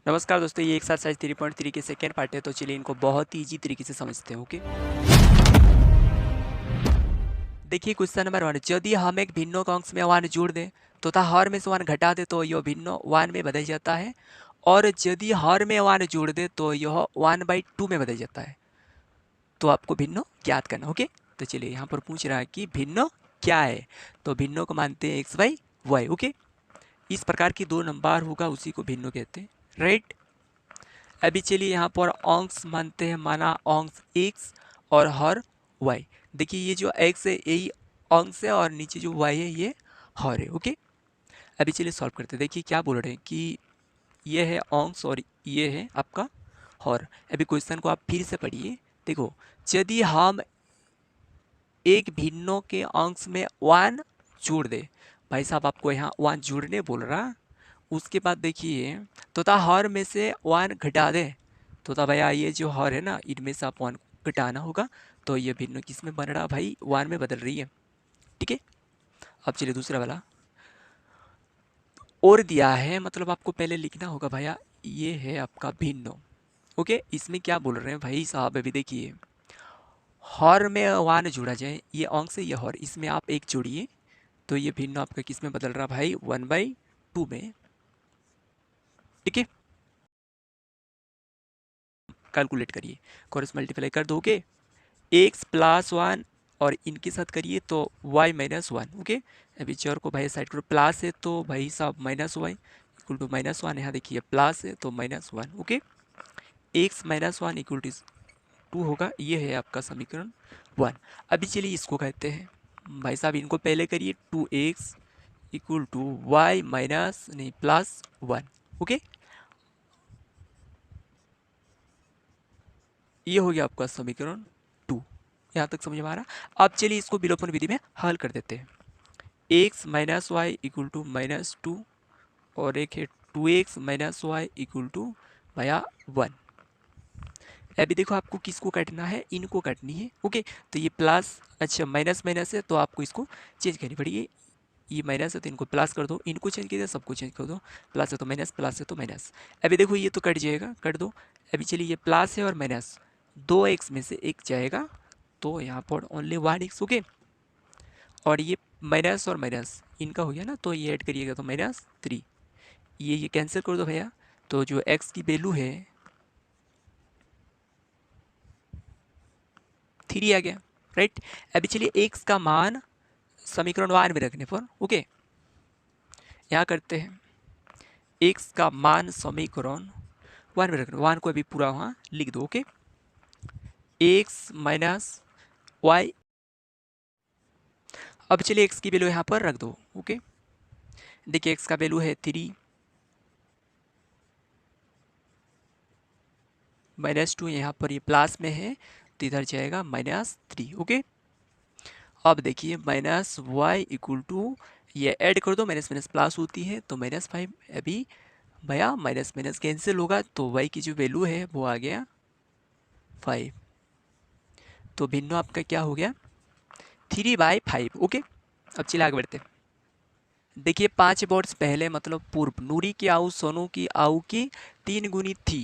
नमस्कार दोस्तों, ये एक्सरसाइज 3.3 के सेकेंड पार्ट है। तो चलिए इनको बहुत ही ईजी तरीके से समझते हैं। ओके, देखिए क्वेश्चन नंबर 1। यदि हम एक भिन्नों का अंश में 1 जोड़ दें तथा हर में से 1 घटा दे तो यह भिन्नों 1 में बदल जाता है, और यदि हर में 1 जोड़ दे तो यह 1/2 में बदल जाता है। तो आपको भिन्नों ज्ञात करना। ओके, तो चलिए यहाँ पर पूछ रहा है कि भिन्नों क्या है। तो भिन्नों को मानते हैं x/y। ओके, इस प्रकार की 2 नंबर होगा उसी को भिन्नों कहते हैं, राइट। अभी चलिए यहाँ पर अंश मानते हैं, माना अंश x और हर y। देखिए ये जो x है यही अंश है और नीचे जो y है ये हर है। ओके, अभी चलिए सॉल्व करते हैं। देखिए क्या बोल रहे हैं कि ये है अंश और ये है आपका हर। अभी क्वेश्चन को आप फिर से पढ़िए। देखो, यदि हम एक भिन्नों के अंश में 1 जोड़ दे, भाई साहब आपको यहाँ 1 जोड़ने बोल रहा। उसके बाद देखिए तथा हर में से 1 घटा दे, तो भैया ये जो हर है ना इनमें से आप 1 घटाना होगा। तो ये भिन्न किस में बन रहा भाई, 1 में बदल रही है। ठीक है, अब चलिए दूसरा वाला और दिया है, मतलब आपको पहले लिखना होगा भैया ये है आपका भिन्न। ओके, इसमें क्या बोल रहे हैं भाई साहब, अभी देखिए हर में 1 जोड़ा जाए, ये अंश है ये हर, इसमें आप 1 जोड़िए तो ये भिन्न आपका किस में बदल रहा भाई, 1/2 में। ठीक है, कैलकुलेट करिए, क्रॉस मल्टीप्लाई कर दोगे x + 1 और इनके साथ करिए तो y - 1। ओके, अभी चर को भाई साइड करो, प्लस है तो भाई साहब -y इक्वल टू -1। यहाँ देखिए प्लस है तो -1। ओके, x - 1 इक्वल टू 2 होगा। ये है आपका समीकरण 1। अभी चलिए इसको कहते हैं भाई साहब, इनको पहले करिए 2x equal to y minus नहीं +1। ओके, ये हो गया आपका समीकरण 2। यहाँ तक समझ में आ रहा। अब चलिए इसको विलोपन विधि में हल कर देते हैं। x - y इक्वल टू -2 और एक है 2x - y इक्वल टू भैया 1। अभी देखो आपको किसको काटना है, इनको काटनी है। ओके, तो ये प्लस, अच्छा माइनस माइनस है तो आपको इसको चेंज करनी पड़ेगी। ये माइनस है तो इनको प्लस कर दो, इनको चेंज कर दो, सबको चेंज कर दो। प्लस है तो माइनस, प्लस है तो माइनस। अभी देखो ये तो कट जाएगा, कट दो। अभी चलिए ये प्लस है और माइनस, 2x में से 1 जाएगा तो यहाँ पर ओनली 1x। ओके, और ये माइनस और माइनस इनका हो गया ना, तो ये ऐड करिएगा तो -3। ये कैंसिल कर दो भैया, तो जो x की वैल्यू है 3 आ गया, राइट। अभी चलिए x का मान समीकरण 1 में रखने पर, ओके यहाँ करते हैं x का मान समीकरण 1 में रखना। 1 को अभी पूरा वहाँ लिख दो। Okay, x - y। अब चलिए x की वैल्यू यहाँ पर रख दो। ओके, देखिए x का वैल्यू है 3 -2, यहाँ पर ये प्लस में है तो इधर जाएगा -3। ओके, अब देखिए -y इक्वल टू, ये ऐड कर दो, माइनस माइनस प्लस होती है तो -5। अभी भैया माइनस माइनस कैंसिल होगा तो y की जो वैल्यू है वो आ गया 5। तो भिन्न आपका क्या हो गया, 3/5। ओके, अब चलिए आगे बढ़ते हैं। देखिए 5 वर्ष पहले मतलब पूर्व नूरी की आयु सोनू की आयु की 3 गुनी थी।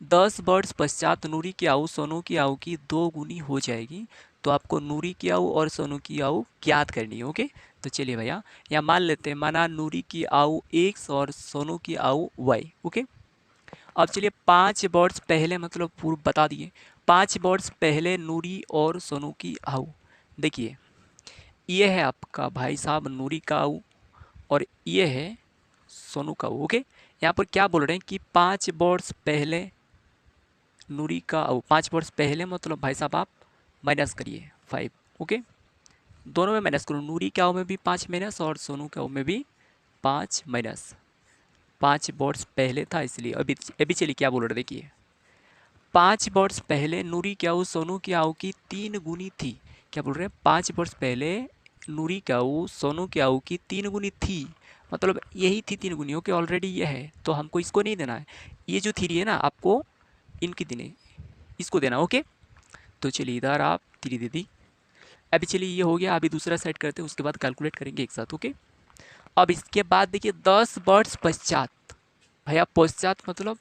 10 वर्ष पश्चात नूरी की आयु सोनू की आयु की 2 गुनी हो जाएगी। तो आपको नूरी की आयु और सोनू की आयु ज्ञात करनी है। ओके, तो चलिए भैया यहाँ मान लेते हैं, माना नूरी की आयु x और सोनू की आयु y। ओके, अब चलिए 5 वर्ष पहले मतलब पूर्व बता दिए, 5 वर्ष पहले नूरी और सोनू की आयु। देखिए ये है आपका भाई साहब नूरी का आयु और ये है सोनू का। ओके, यहाँ पर क्या बोल रहे हैं कि 5 वर्ष पहले नूरी का 5 वर्ष पहले मतलब भाई साहब आप माइनस करिए 5। ओके, दोनों में माइनस करो, नूरी के आव में भी 5 माइनस और सोनू के आव में भी 5 माइनस। 5 वर्ष पहले था इसलिए। अभी चलिए क्या बोल रहे देखिए, 5 वर्ष पहले नूरी की आयु सोनू की आयु की 3 गुनी थी। क्या बोल रहे हैं, 5 वर्ष पहले नूरी की आयु सोनू की आयु की 3 गुनी थी, मतलब यही थी 3 गुनी। ओके, ऑलरेडी ये है तो हमको इसको नहीं देना है, ये जो 3 है ना आपको इनकी देने, इसको देना। ओके, तो चलिए इधर आप 3 दे दी। अभी चलिए ये हो गया, अभी दूसरा सेट करते हैं, उसके बाद कैलकुलेट करेंगे एक साथ। ओके, अब इसके बाद देखिए 10 वर्ष पश्चात, भैया पश्चात मतलब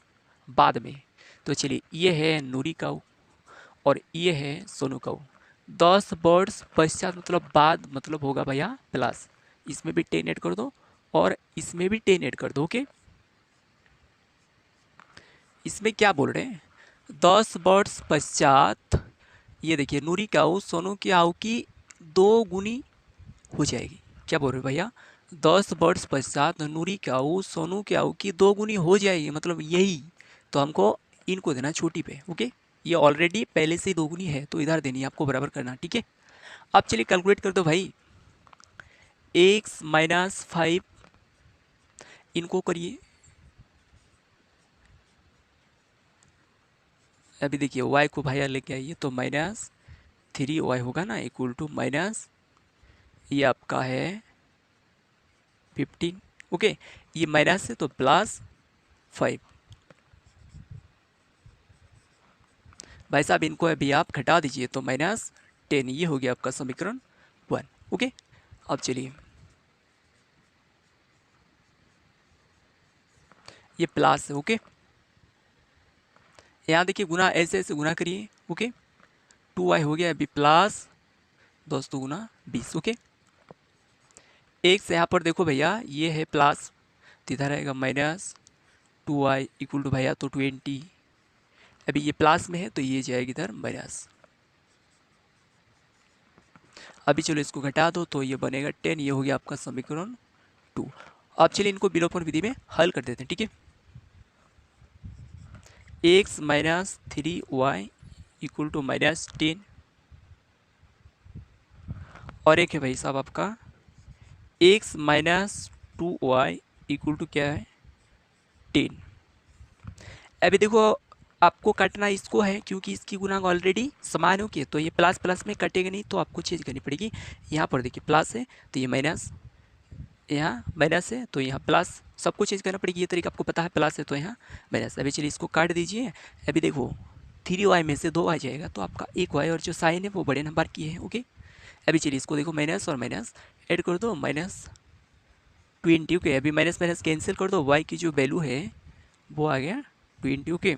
बाद में। तो चलिए ये है नूरी काऊ और ये है सोनू काऊ। 10 वर्ड्स पश्चात मतलब बाद मतलब होगा भैया प्लस। इसमें भी 10 ऐड कर दो और इसमें भी 10 ऐड कर दो। ओके, इसमें क्या बोल रहे हैं, 10 वर्ड्स पश्चात ये देखिए नूरी काऊ सोनू की आऊ की 2 गुनी हो जाएगी। क्या बोल रहे हो भैया, 10 वर्ड्स पश्चात नूरी की आऊ सोनू की आऊ की 2 गुनी हो जाएगी, मतलब यही। तो हमको इनको देना छोटी पे। ओके, ये ऑलरेडी पहले से ही 2 गुनी है तो इधर देनी है आपको, बराबर करना। ठीक है, अब चलिए कैलकुलेट कर दो भाई। x माइनस 5 इनको करिए। अभी देखिए y को भैया लेके आइए तो -3y होगा ना, इक्वल टू माइनस ये आपका है 15। ओके, ये माइनस है तो +5। भाई साहब इनको अभी आप घटा दीजिए तो -10, ये हो गया आपका समीकरण 1। ओके, अब चलिए ये प्लस है। ओके, यहाँ देखिए गुना ऐसे ऐसे गुना करिए। ओके, 2y हो गया अभी प्लस 10 2 गुना 20। ओके, एक से यहाँ पर देखो भैया ये है प्लस, तो इधर आएगा -2y इक्वल टू भैया तो 20। अभी ये प्लस में है तो ये जाएगी इधर माइनस। अभी चलो इसको घटा दो तो ये बनेगा 10, ये हो गया आपका समीकरण 2। अब चलिए इनको विलोपन विधि में हल कर देते हैं। ठीक है, x minus 3y equal to -10 और एक है भाई साहब आपका x minus 2y equal to क्या है 10। अभी देखो आपको काटना इसको है क्योंकि इसकी गुणांक ऑलरेडी समान हो के, तो ये प्लस प्लस में कटेगा नहीं तो आपको चेंज करनी पड़ेगी। यहाँ पर देखिए प्लस है तो ये माइनस, यहाँ माइनस है तो यहाँ प्लस, सबको चेंज करना पड़ेगी। ये तरीका आपको पता है, प्लस है तो यहाँ माइनस। अभी चलिए इसको काट दीजिए। अभी देखो 3y में से 2 आ जाएगा तो आपका 1y और जो साइन है वो बड़े नंबर की है। ओके, अभी चलिए इसको देखो माइनस और माइनस ऐड कर दो -20। ओके, अभी माइनस माइनस कैंसिल कर दो, y की जो वैल्यू है वो आ गया 20। ओके,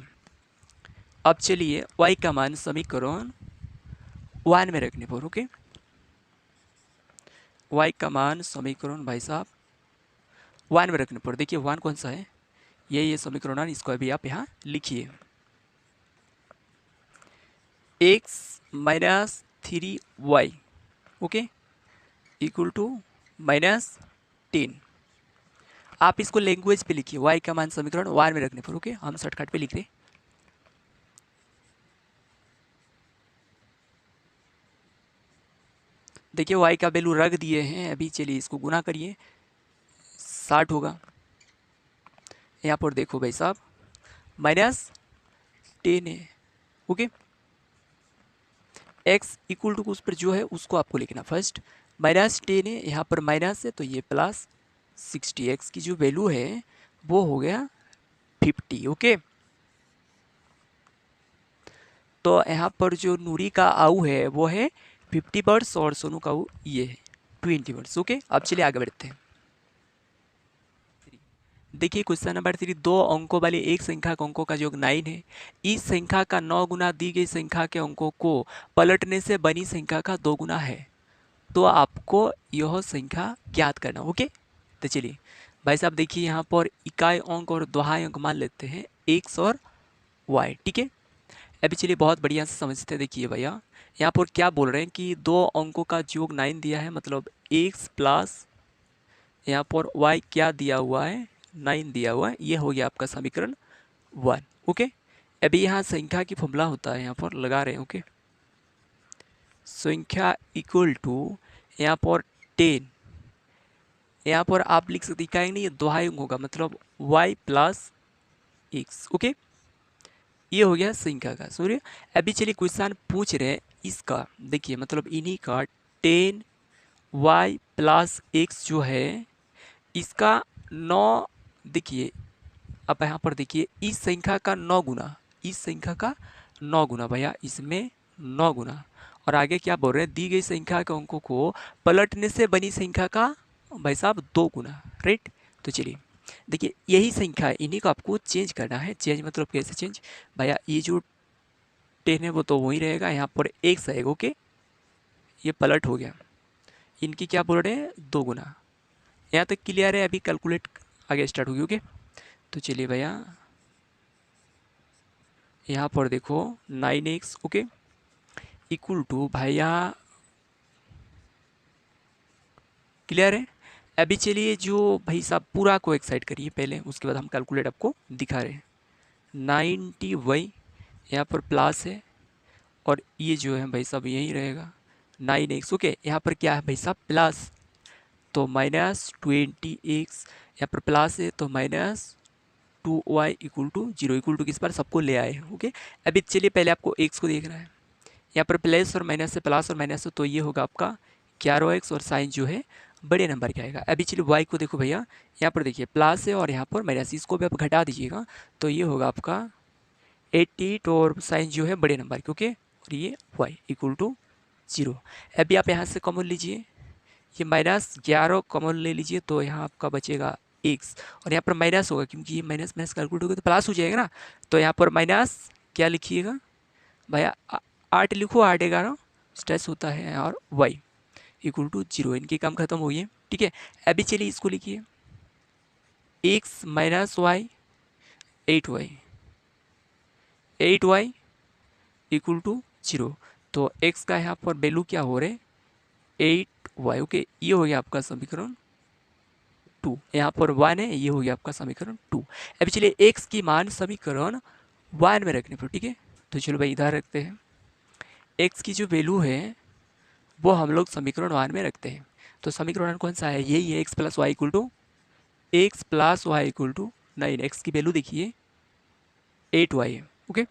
अब चलिए y का मान समीकरण 1 में रखने पर। ओके, y का मान समीकरण भाई साहब 1 में रखने पर, देखिए 1 कौन सा है, ये समीकरण 1, इसको अभी आप यहाँ लिखिए। x minus 3y okay equal to -10। आप इसको लैंग्वेज पे लिखिए, y का मान समीकरण 1 में रखने पर। ओके, हम शॉर्टकट पे लिख रहे हैं। देखिए y का वैल्यू रख दिए हैं। अभी चलिए इसको गुना करिए, 60 होगा। यहाँ पर देखो भाई साहब -10 है। ओके, x इक्वल टू उस पर जो है उसको आपको लिखना फर्स्ट। -10 है, यहाँ पर माइनस है तो ये +60। x की जो वैल्यू है वो हो गया 50। ओके, तो यहाँ पर जो नूरी का आऊ है वो है 50 वर्ड्स और सोनू का आऊ ये है 20 वर्ड्स। ओके, अब चलिए आगे बढ़ते हैं। देखिए क्वेश्चन नंबर 3, 2 अंकों वाली एक संख्या के अंकों का योग 9 है। इस संख्या का 9 गुना दी गई संख्या के अंकों को पलटने से बनी संख्या का 2 गुना है, तो आपको यह संख्या ज्ञात करना। ओके, तो चलिए भाई साहब देखिए यहाँ पर इकाई अंक और दोहाई अंक मान लेते हैं x और y। ठीक है, अभी चलिए बहुत बढ़िया से समझते हैं। देखिए भैया यहाँ पर क्या बोल रहे हैं कि 2 अंकों का योग 9 दिया है, मतलब x प्लस यहाँ पर y क्या दिया हुआ है 9 दिया हुआ है। ये हो गया आपका समीकरण 1। ओके, अभी यहाँ संख्या की फॉर्मूला होता है, यहाँ पर लगा रहे हैं। ओके, संख्या इक्वल टू यहाँ पर 10, यहाँ पर आप लिख सकते इकाई नहीं, ये दोहाई होगा, मतलब y प्लस x। ओके, ये हो गया संख्या का सूर्य। अभी चलिए क्वेश्चन पूछ रहे हैं इसका, देखिए मतलब इन्हीं का 10y प्लस x जो है इसका 9, देखिए अब यहाँ पर देखिए इस संख्या का 9 गुना, इस संख्या का 9 गुना भैया, इसमें 9 गुना। और आगे क्या बोल रहे हैं, दी गई संख्या के अंकों को पलटने से बनी संख्या का भाई साहब 2 गुना। राइट, तो चलिए देखिए यही संख्या है, इन्हीं को आपको चेंज करना है। चेंज मतलब कैसे चेंज भैया, ये जो 10 है वो तो वही रहेगा, यहाँ पर x आएगा। ओके, ये पलट हो गया, इनकी क्या बोल रहे हैं, 2 गुना। यहाँ तक क्लियर है, अभी कैलकुलेट आगे स्टार्ट होगी। ओके, तो चलिए भैया यहाँ पर देखो 9x ओके इक्वल टू भैया, क्लियर है। अभी चलिए जो भाई साहब पूरा को एक साइड करिए पहले, उसके बाद हम कैलकुलेट आपको दिखा रहे हैं। 90y यहाँ पर प्लस है, और ये जो है भाई साहब यही रहेगा 9x। ओके, यहाँ पर क्या है भाई साहब, प्लस, तो -20x, यहाँ पर प्लस है तो -2y equal to 0 equal to किस पर, सबको ले आए। ओके, अभी चलिए पहले आपको x को देखना है। यहाँ पर प्लस और माइनस से, प्लस और माइनस से, तो ये होगा आपका 11x, और साइन जो है बड़े नंबर का आएगा। अभी चलिए y को देखो भैया, यहाँ पर देखिए प्लस है और यहाँ पर माइनस, इसको भी आप घटा दीजिएगा, तो ये होगा आपका 88, और साइन जो है बड़े नंबर के। ओके, और ये y इक्वल टू 0। अभी आप यहाँ से कॉमन लीजिए, ये -11 कॉमन ले लीजिए, तो यहाँ आपका बचेगा x, और यहाँ पर माइनस होगा क्योंकि ये माइनस माइनस कैलकुलेट होगा तो प्लस हो जाएगा ना, तो यहाँ पर माइनस क्या लिखिएगा भैया, 8 लिखो, 8 11 स्ट्रेस होता है, और y इक्वल टू 0, इनकी काम खत्म हुई है। ठीक है, अभी चलिए इसको लिखिए, x minus Y 8y, 8y equal to 0, तो x का यहाँ पर वैल्यू क्या हो रहे, 8y। ओके, ये हो गया आपका समीकरण 2, यहाँ पर 1 है, ये हो गया आपका समीकरण 2। अभी चलिए x की मान समीकरण 1 में रखने पर, ठीक है, तो चलो भाई इधर रखते हैं, x की जो वैल्यू है वो हम लोग समीकरण 1 में रखते हैं। तो समीकरण कौन सा है, यही है, x plus Y equal to, X plus Y equal to 9। एक्स की वैल्यू देखिए 8y है। ओके,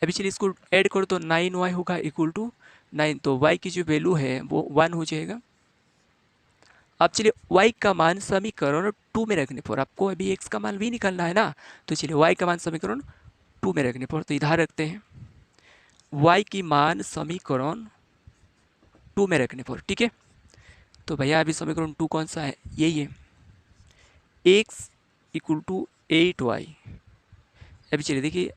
अभी चलिए इसको ऐड करो तो 9y होगा इक्वल टू 9, तो y की जो वैल्यू है वो 1 हो जाएगा। अब चलिए y का मान समीकरण 2 में रखने पर, आपको अभी x का मान भी निकालना है ना, तो चलिए y का मान समीकरण 2 में रखने पर, तो इधर रखते हैं y की मान समीकरण 2 में रखने पर। ठीक है, तो भैया अभी समीकरण 2 कौन सा है, यही है, x इक्वल टू 8y। अभी चलिए देखिए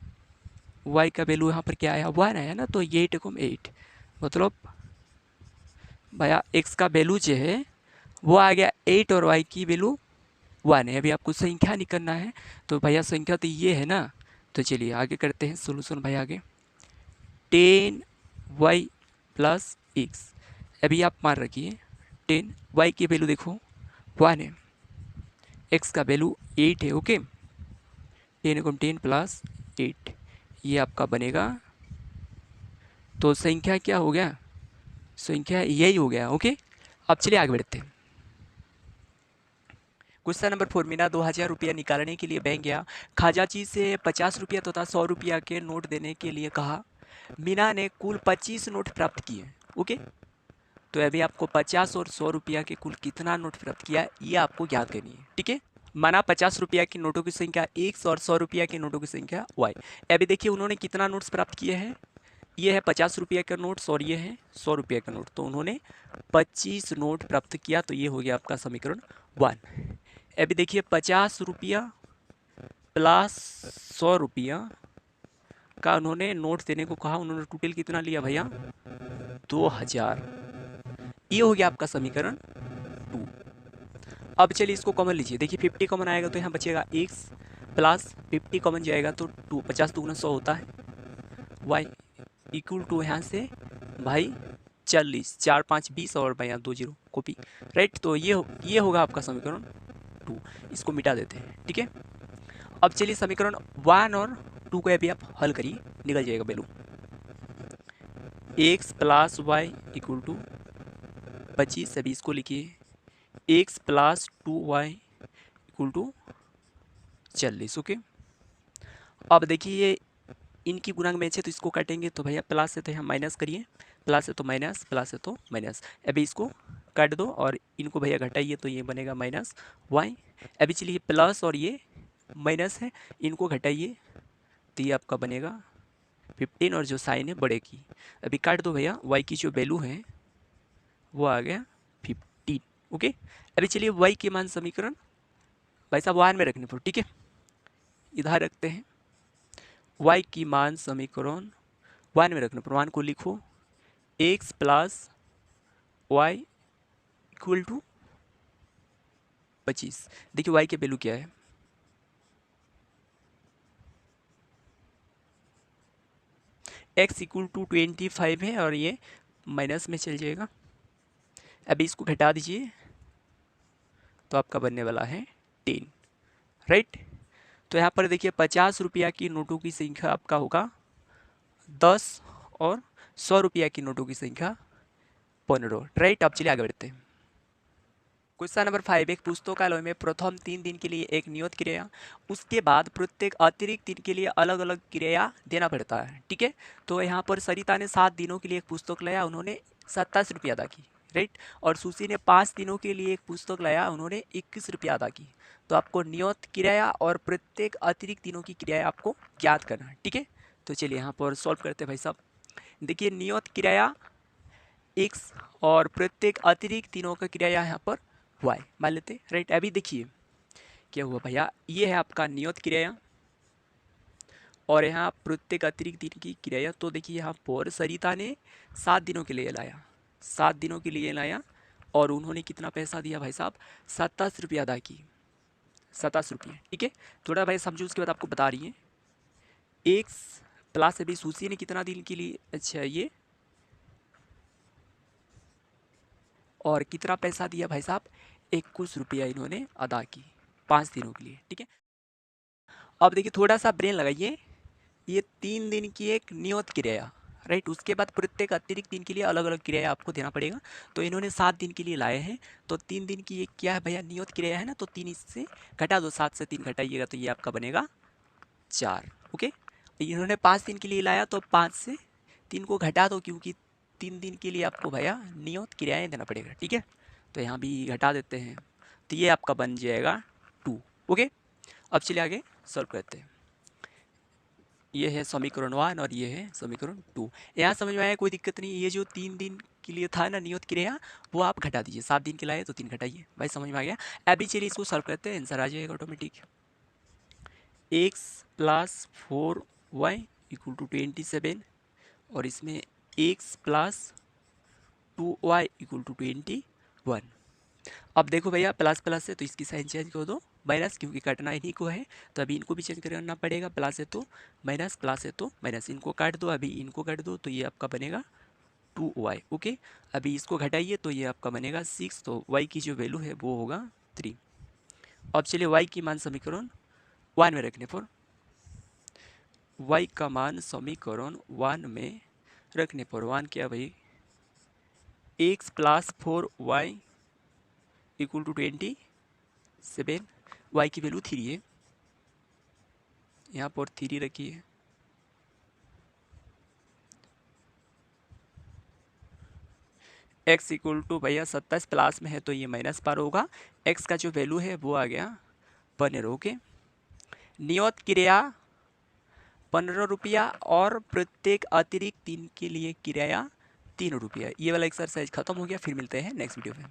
y का वैल्यू यहाँ पर क्या आया, 1 आया ना, तो 8 को 8, मतलब भैया x का वैल्यू जो है वो आ गया 8, और y की वैल्यू 1 है। अभी आपको संख्या निकालना है, तो भैया संख्या तो ये है ना, तो चलिए आगे करते हैं सोल्यूशन भैया आगे, 10y प्लस x। अभी आप मान रखिए 10y की वैल्यू देखो 1 है, x का वैल्यू 8 है। ओके, 10 प्लस 8, ये आपका बनेगा, तो संख्या क्या हो गया, संख्या यही हो गया। ओके, अब चलिए आगे बढ़ते हैं। क्वेश्चन नंबर 4, मीना 2000 रुपया निकालने के लिए बैंक गया, खाजाची से 50 रुपया तथा 100 रुपया के नोट देने के लिए कहा। मीना ने कुल 25 नोट प्राप्त किए। ओके, तो अभी आपको 50 और 100 रुपया के कुल कितना नोट प्राप्त किया ये आपको ज्ञात करनी है। ठीक है, माना 50 रुपया की नोटों की संख्या x और 100 रुपया की नोटों की संख्या y। अभी देखिए उन्होंने कितना नोट्स प्राप्त किए हैं, ये है 50 रुपया का नोट्स और ये है 100 रुपया का नोट, तो उन्होंने 25 नोट प्राप्त किया, तो ये हो गया आपका समीकरण 1। अभी देखिए 50 रुपया प्लस 100 रुपया का उन्होंने नोट देने को कहा, उन्होंने टोटल कितना लिया भैया, 2000, ये हो गया आपका समीकरण 2। अब चलिए इसको कॉमन लीजिए, देखिए 50 कॉमन आएगा तो यहाँ बचेगा x प्लस 50 कॉमन जाएगा तो 2, 50 दूना 100 होता है, y इक्वल टू यहाँ से भाई 40, 4 5 20 और भैया 2 0 कॉपी, राइट। तो ये होगा आपका समीकरण 2, इसको मिटा देते हैं। ठीक है, अब चलिए समीकरण 1 और 2 को अभी आप हल करिए, निकल जाएगा value, x plus Y equal to 25, अभी इसको लिखिए x plus 2y equal to 40। Okay, अब देखिए ये इनकी गुणांक में है तो इसको काटेंगे, तो भैया प्लस है तो यहाँ माइनस करिए, प्लस है तो माइनस, प्लस है तो माइनस, अभी इसको काट दो और इनको भैया घटाइए, तो ये बनेगा -y। अभी चलिए प्लस और ये माइनस है, इनको घटाइए, तो ये आपका बनेगा 15, और जो साइन है बड़े की, अभी काट दो भैया, y की जो वैल्यू है वो आ गया 15। ओके। अभी चलिए y के मान समीकरण भाई साहब वन में रखने पर, ठीक है, इधर रखते हैं। y की मान समीकरण वन में रखने पर वन को लिखो x plus Y equal to 25। देखिए y की वैल्यू क्या है, x इक्वल टू 25 है और ये माइनस में चल जाएगा। अभी इसको घटा दीजिए तो आपका बनने वाला है 10, राइट। तो यहाँ पर देखिए 50 रुपया की नोटों की संख्या आपका होगा 10 और 100 रुपया की नोटों की संख्या 15, राइट। अब चलिए आगे बढ़ते हैं। क्वेश्चन नंबर 5, एक पुस्तकालय में प्रथम 3 दिन के लिए एक नियत क्रिया, उसके बाद प्रत्येक अतिरिक्त दिन के लिए अलग अलग क्रिया देना पड़ता है, ठीक है। तो यहाँ पर सरिता ने 7 दिनों के लिए एक पुस्तक लाया, उन्होंने 27 रुपया अदा की, राइट। और सुशी ने 5 दिनों के लिए एक पुस्तक लाया, उन्होंने 21 रुपया अदा की। तो आपको नियत क्रिया और प्रत्येक अतिरिक्त दिनों की क्रिया आपको ज्ञात करना है, ठीक है। तो चलिए यहाँ पर सॉल्व करते हैं भाई साहब। देखिए नियत क्रिया x और प्रत्येक अतिरिक्त दिनों का क्रिया यहाँ पर y मान लेते, राइट। अभी देखिए क्या हुआ भैया, ये है आपका नियत क्रिया और यहाँ प्रत्येक अतिरिक्त दिन की क्रिया। तो देखिए यहाँ पर सरिता ने 7 दिनों के लिए लाया, 7 दिनों के लिए लाया और उन्होंने कितना पैसा दिया भाई साहब, 27 रुपया अदा की, 27 रुपये, ठीक है। थोड़ा भाई समझो, उसके बाद आपको बता रही है एक्स प्लस अभी सुशी ने कितना दिन के लिए, अच्छा ये, और कितना पैसा दिया भाई साहब, 21 रुपया इन्होंने अदा की 5 दिनों के लिए, ठीक है। अब देखिए थोड़ा सा ब्रेन लगाइए, ये 3 दिन की एक नियत क्रिया, राइट। उसके बाद प्रत्येक अतिरिक्त दिन के लिए अलग अलग क्रिया आपको देना पड़ेगा। तो इन्होंने 7 दिन के लिए लाए हैं, तो 3 दिन की ये क्या है भैया, नियत क्रिया है ना, तो 3 इससे घटा दो, 7 से 3 घटाइएगा तो ये आपका बनेगा 4, ओके। इन्होंने 5 दिन के लिए लाया तो 5 से 3 को घटा दो, क्योंकि 3 दिन के लिए आपको भैया नियत क्रियाएं देना पड़ेगा, ठीक है। तो यहाँ भी घटा देते हैं, तो ये आपका बन जाएगा 2, ओके। अब चलिए आगे सॉल्व करते हैं। ये है समीकरण 1 और ये है समीकरण 2। यहाँ समझ में आया, कोई दिक्कत नहीं। ये जो 3 दिन के लिए था ना नियत क्रिया, वो आप घटा दीजिए, 7 दिन के लाए तो 3 घटाइए, भाई समझ में आ गया। अभी चलिए इसको सॉल्व करते हैं, आंसर आ जाएगा automatic. x plus 4y equal to 27 और इसमें x plus 2y equal to 21। अब देखो भैया प्लस प्लस है तो इसकी साइन चेंज कर दो माइनस, क्योंकि कटना इन्हीं को है, तो अभी इनको भी चेंज करना पड़ेगा। प्लस है तो माइनस, प्लस है तो माइनस, इनको काट दो, अभी इनको काट दो, तो ये आपका बनेगा 2y, ओके। अभी इसको घटाइए तो ये आपका बनेगा 6, तो y की जो वैल्यू है वो होगा 3। अब चलिए y की मान समीकरण 1 में रखने पर, y का मान समीकरण 1 में रखने पर 1 क्या भाई, x plus 4y equal to 27, y की वैल्यू 3 है, यहाँ पर 3 रखिए। x इक्वल टू भैया 27 प्लस में है तो ये माइनस पर होगा, x का जो वैल्यू है वो आ गया 15, ओके। नियत क्रिया 15 रुपया और प्रत्येक अतिरिक्त दिन के लिए किराया 3 रुपया। ये वाला एक्सरसाइज खत्म हो गया, फिर मिलते हैं नेक्स्ट वीडियो में।